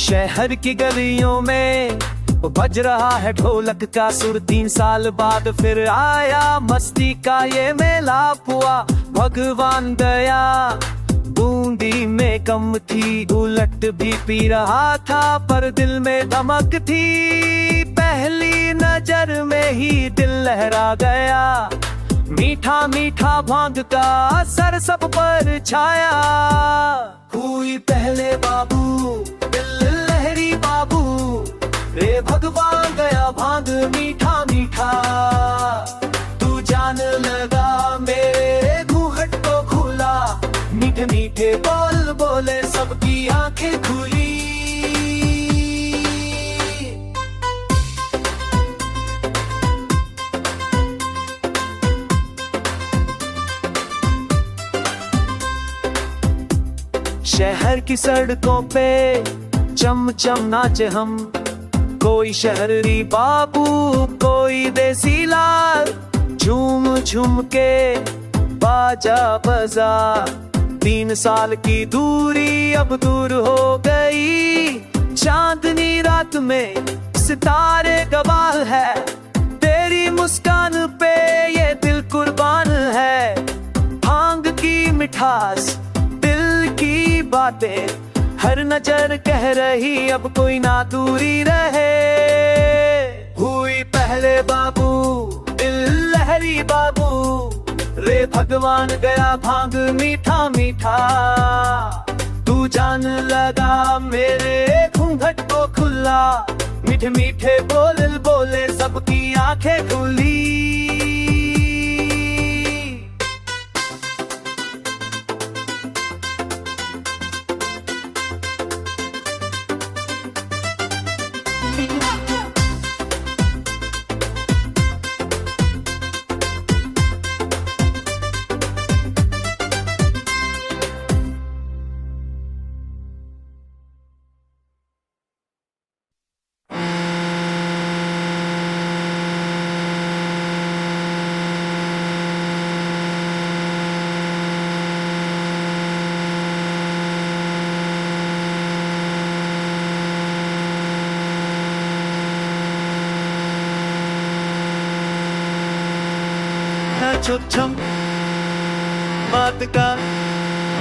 शहर की गलियों में बज रहा है ढोलक का सुर। 3 साल बाद फिर आया मस्ती का ये मेला हुआ। भगवान दया बूंदी में कम थी, उलट भी पी रहा था पर दिल में धमक थी। पहली नजर में ही दिल लहरा गया, मीठा मीठा भांग का असर सब पर छाया। हुई पहले बाबू दिल लहरी बाबू, रे भगवान गया भांग मीठा मीठा। तू जान लगा मेरे घूंघट को खुला, मीठे मीठे बोल बोले सबकी आंखें खुली। शहर की सड़कों पे चम चम नाचे हम, कोई शहरी बाबू कोई देसी लाल। झूम झूम के बाजा बजा, 3 साल की दूरी अब दूर हो गई। चांदनी रात में सितारे गवाह है, तेरी मुस्कान पे ये दिल कुर्बान है। भांग की मिठास दिल की बातें, हर नजर कह रही अब कोई ना दूरी रहे। हुई पहले बाबू दिल लहरी बाबू, रे भगवान गया भांग मीठा मीठा। तू जान लगा मेरे घूंघट को खुला, मीठे मीठे बोल बोले सबकी आंखें खुली। छम बात का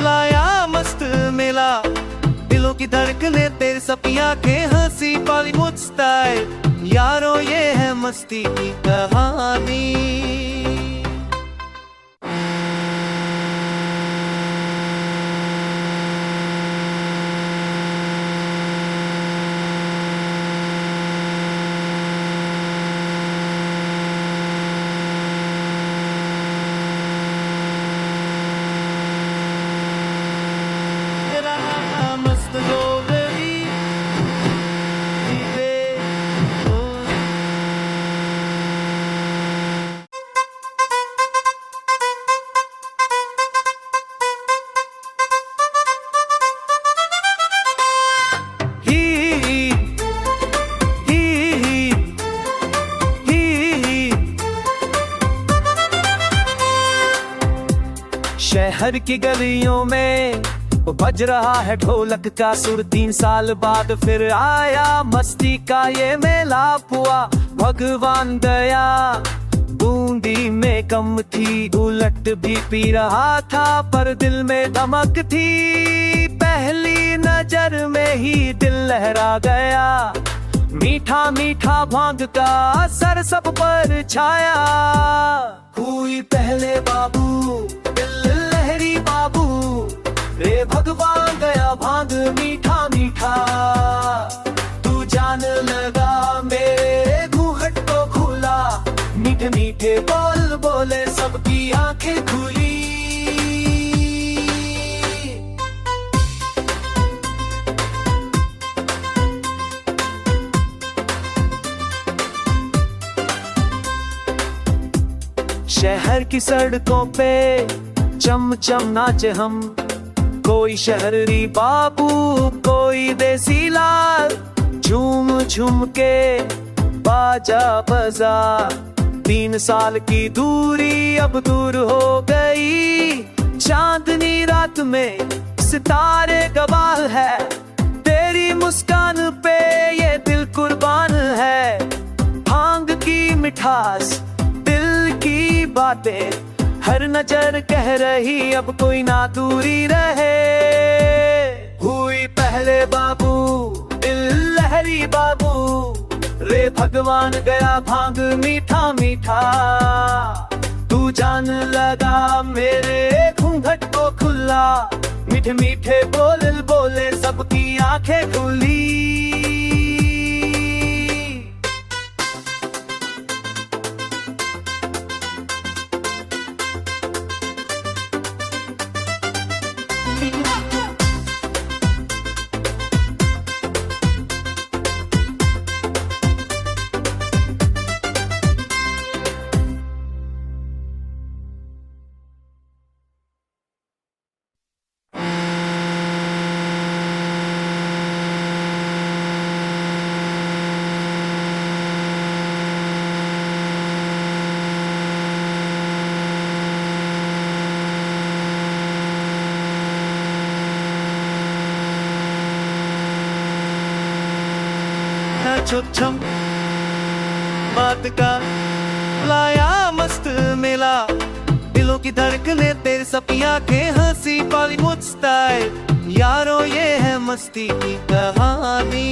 लाया मस्त मेला, दिलों की धड़कने तेरे सपनी आंखें हंसी बॉलीवुड स्टाइल। यारो ये है मस्ती की कहानी। शहर की गलियों में बज रहा है ढोलक का सुर। 3 साल बाद फिर आया मस्ती का ये मेला हुआ। भगवान दया बूंदी में कम थी, उलट भी पी रहा था पर दिल में धमक थी। पहली नजर में ही दिल लहरा गया, मीठा मीठा भांग का असर सब पर छाया। हुई पहले बाबू बाबू, रे भगवान गया भांग मीठा मीठा। तू जान लगा मेरे घूंघट को खुला, मीठे मीठे बोल बोले सबकी आंखें खुली। शहर की सड़कों पे चम चम नाचे हम, कोई शहरी बाबू कोई देसी लाल। झूम झूम के बाजा बजा, 3 साल की दूरी अब दूर हो गई। चांदनी रात में सितारे गवाह है, तेरी तेरी मुस्कान पे ये दिल कुर्बान है, भांग की मिठास दिल की बातें, हर नजर कह रही अब कोई ना दूरी रहे। हुई पहले बाबू दिल लहरी बाबू, रे भगवान गया भांग मीठा मीठा, तू जान लगा मेरे घूंघट को खुला, मीठे मीठे बोल बोले सबकी आंखें खुली। छम बात का लाया मस्त मेला, दिलों की धड़कने तेरे सबकी आंखें हंसी बॉलीवुड स्टाइल, यारो ये है मस्ती की कहानी।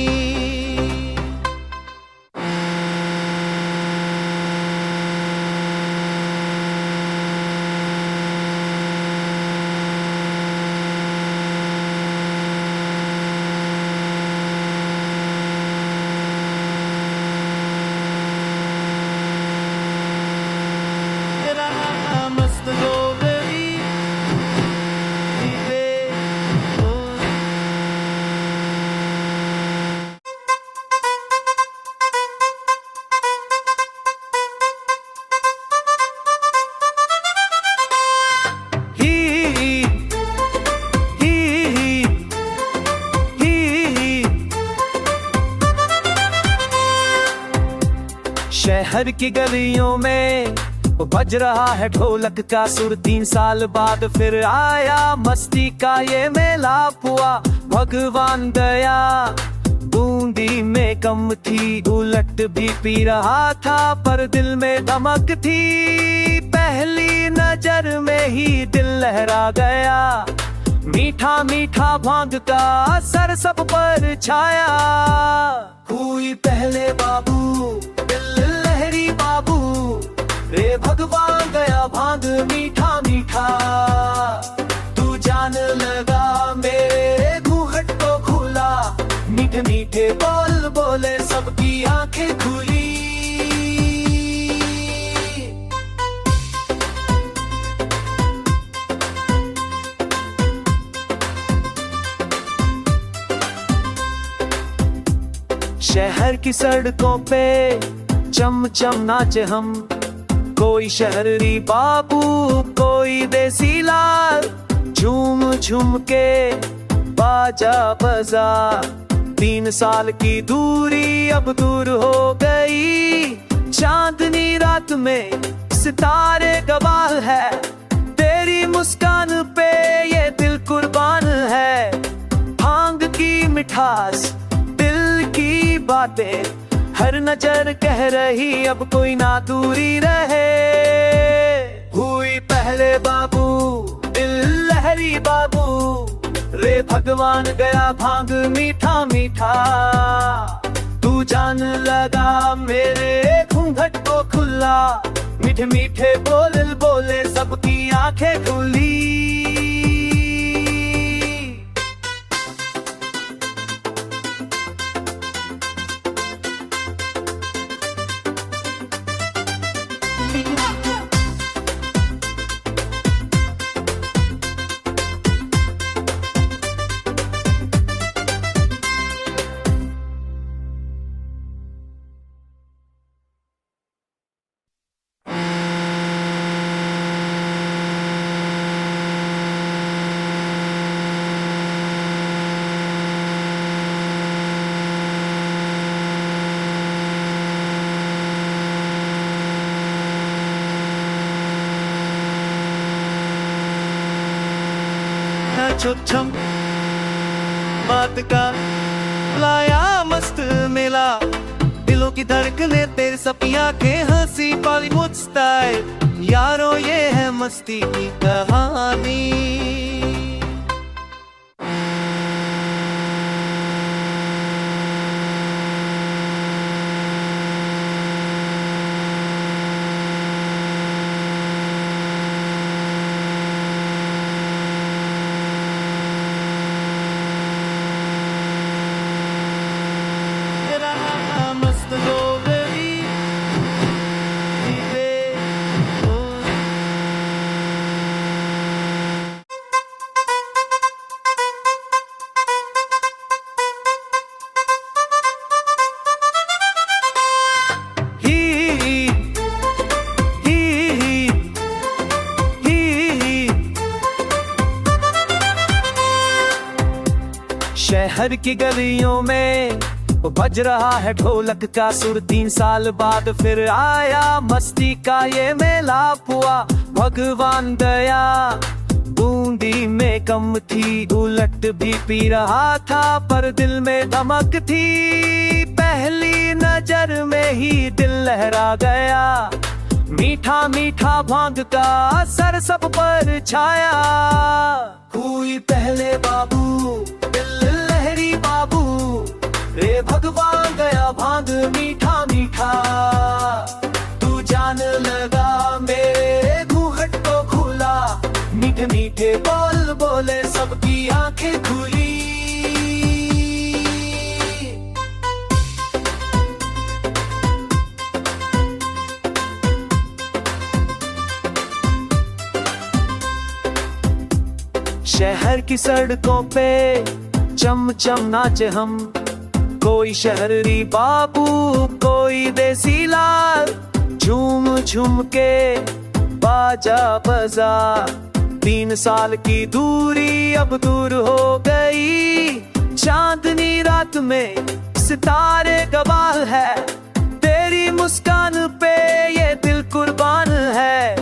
शहर की गलियों में बज रहा है ढोलक का सुर, 3 साल बाद फिर आया मस्ती का ये मेला हुआ। भगवान दया बूंदी में कम थी, उलट भी पी रहा था पर दिल में धमक थी, पहली नजर में ही दिल लहरा गया, मीठा मीठा भांग का असर सब पर छाया। हुई पहले बाबू दिल लहरी बाबू, रे भगवान गया भांग मीठा मीठा, तू जान लगा मेरे घूंघट को खुला, मीठे मीठे बोल बोले सबकी आंखें खुली। शहर की सड़कों पे चम चम नाचे हम, कोई शहरी बाबू कोई देसी लाल, झूम झूम के बाजा बजा, 3 साल की दूरी अब दूर हो गई, चांदनी रात में सितारे गवाह है, तेरी मुस्कान पे ये दिल कुर्बान है, भांग की मिठास दिल की बातें, हर नजर कह रही अब कोई ना दूरी रहे। हुई पहले बाबू दिल लहरी बाबू, रे भगवान गया भांग मीठा मीठा, तू जान लगा मेरे घूंघट को खुला, मीठे मीठे बोल बोले सबकी आंखें खुली। छम बात का लाया मस्त मेला, दिलों की धड़कने तेरे सपनी आंखें, हंसी बॉलीवुड स्टाइल, यारों ये है मस्ती की कहानी। शहर की गलियों में बज रहा है ढोलक का सुर, 3 साल बाद फिर आया मस्ती का ये मेला। हुआ भगवान दया, बूंदी में कम थी, उलट भी पी रहा था पर दिल में धमक थी। पहली नजर में ही दिल लहरा गया, मीठा मीठा भांग का असर सब पर छाया। हुई पहले बाबू दिल लहरी बाबू, रे भगवान गया भांग मीठा मीठा। तू जान लगा मेरे घूंघट को खुला, मीठे मीठे बोल बोले सबकी आंखें खुली। शहर की सड़कों पे चम चम नाचे हम, कोई शहरी बाबू कोई देसी लाल, झूम झूम के बाजा बजा। 3 साल की दूरी अब दूर हो गई, चांदनी रात में सितारे गवाह है, तेरी मुस्कान पे ये दिल कुर्बान है।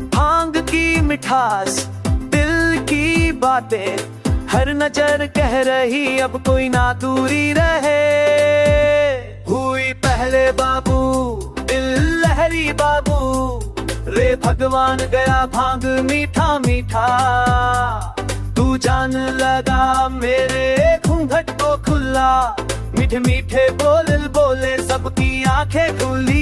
भांग की मिठास दिल की बातें, हर नजर कह रही अब कोई ना दूरी रहे। हुई पहले बाबू दिल लहरी बाबू, रे भगवान गया भांग मीठा मीठा। तू जान लगा मेरे घूंघट को खुला, मीठे मीठे बोल बोले सबकी आंखें खुली।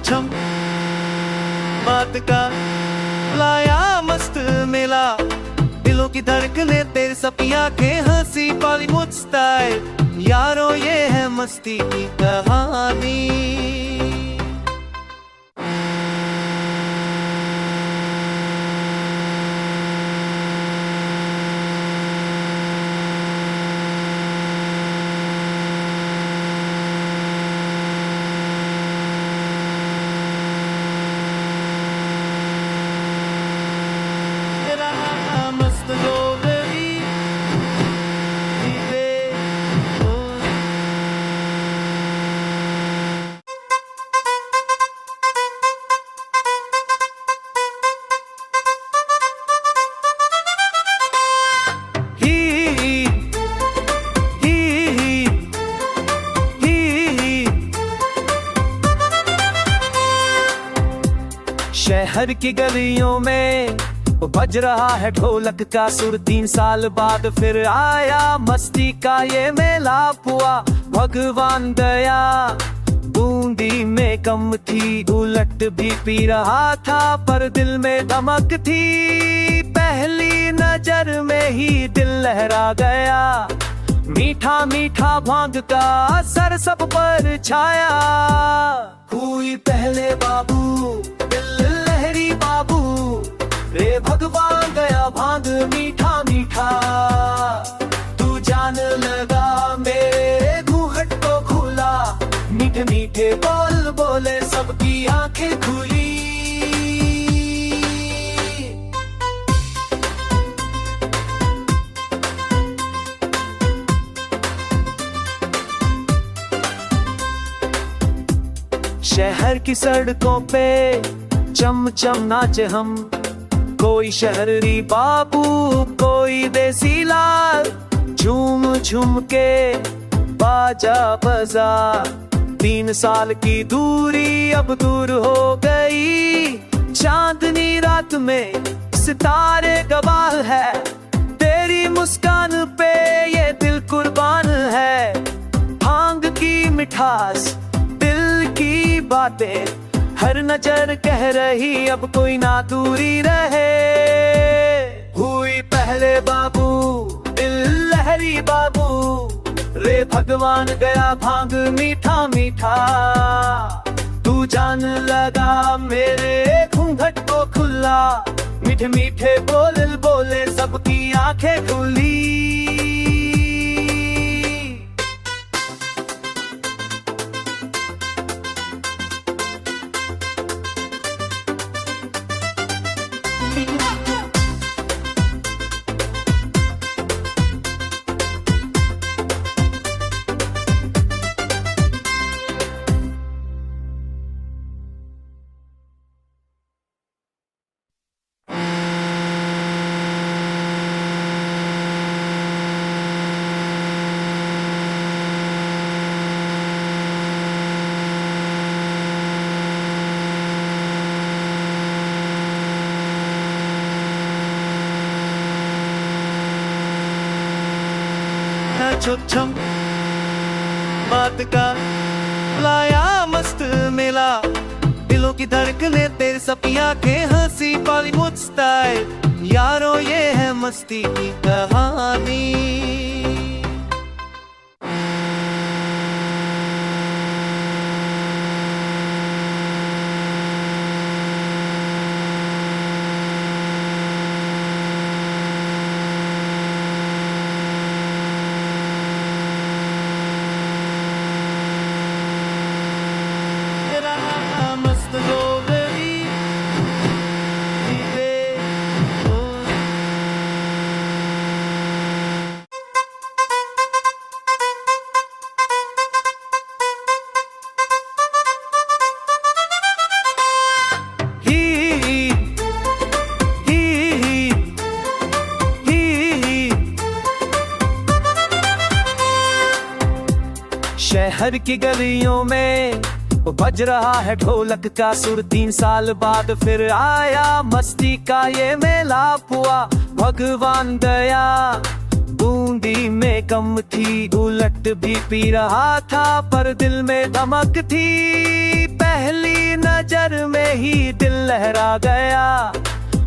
छम बात का लाया मस्त मेला, दिलों की धड़कने तेरे सपनी आंखें, हंसी बॉलीवुड स्टाइल, यारों ये है मस्ती की कहानी। शहर की गलियों में बज रहा है ढोलक का सुर, 3 साल बाद फिर आया मस्ती का ये मेला। हुआ भगवान दया, बूंदी में कम थी, उलट भी पी रहा था पर दिल में धमक थी। पहली नजर में ही दिल लहरा गया, मीठा मीठा भांग का असर सब पर छाया। हुई पहले बाबू दिल लहरी बाबू, रे भगवान गया भांग मीठा मीठा। तू जान लगा मेरे घूंघट को खुला, मीठे मीठे बोल बोले सबकी आंखें खुली। शहर की सड़कों पे चम चम नाचे हम, कोई शहरी बाबू कोई देसी लाल, झूम झूम के बाजा बजा। 3 साल की दूरी अब दूर हो गई, चांदनी रात में सितारे गवाह है। तेरी मुस्कान पे ये दिल कुर्बान है, भांग की मिठास दिल की बातें, हर नजर कह रही अब कोई ना दूरी रहे। हुई पहले बाबू दिल लहरी बाबू, रे भगवान गया भांग मीठा मीठा। तू जान लगा मेरे घूंघट को खुला, मीठे मीठे बोल बोले सबकी आंखें खुली। छम बात का लाया मस्त मेला, दिलों की धड़कने तेरे सपिया के हंसी बॉलीवुड स्टाइल। यारों ये है मस्ती की कहानी। शहर की गलियों में बज रहा है ढोलक का सुर। 3 साल बाद फिर आया मस्ती का ये मेला। हुआ भगवान दया बूंदी में कम थी, उलट भी पी रहा था पर दिल में धमक थी। पहली नजर में ही दिल लहरा गया,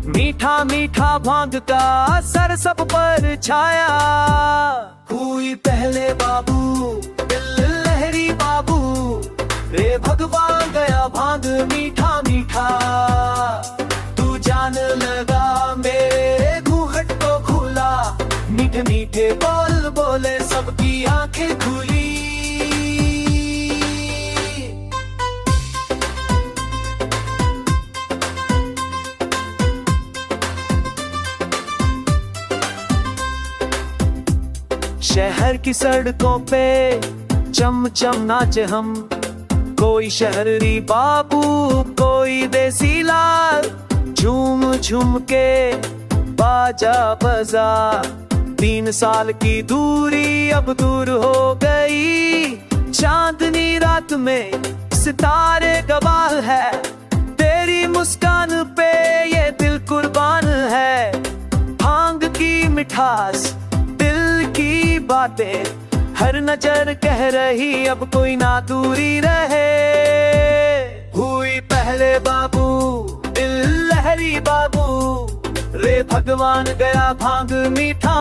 मीठा मीठा भांग का असर सब पर छाया। हुई पहले बाबू दिल लहरी बाबू, रे भगवान गया भांग मीठा मीठा। तू जान लगा मेरे घूंघट को खुला, मीठे मीठे बोल बोले सबकी आंखें खुली। शहर की सड़कों पे चम चम नाचे हम, कोई शहरी बाबू कोई देसी लाल, झूम झूम के बाजा बजा। 3 साल की दूरी अब दूर हो गई, चांदनी रात में सितारे गवाह है। तेरी मुस्कान पे ये दिल कुर्बान है, भांग की मिठास दिल की बातें, हर नजर कह रही अब कोई ना दूरी रहे। हुई पहले बाबू दिल लहरी बाबू, रे भगवान गया भांग मीठा।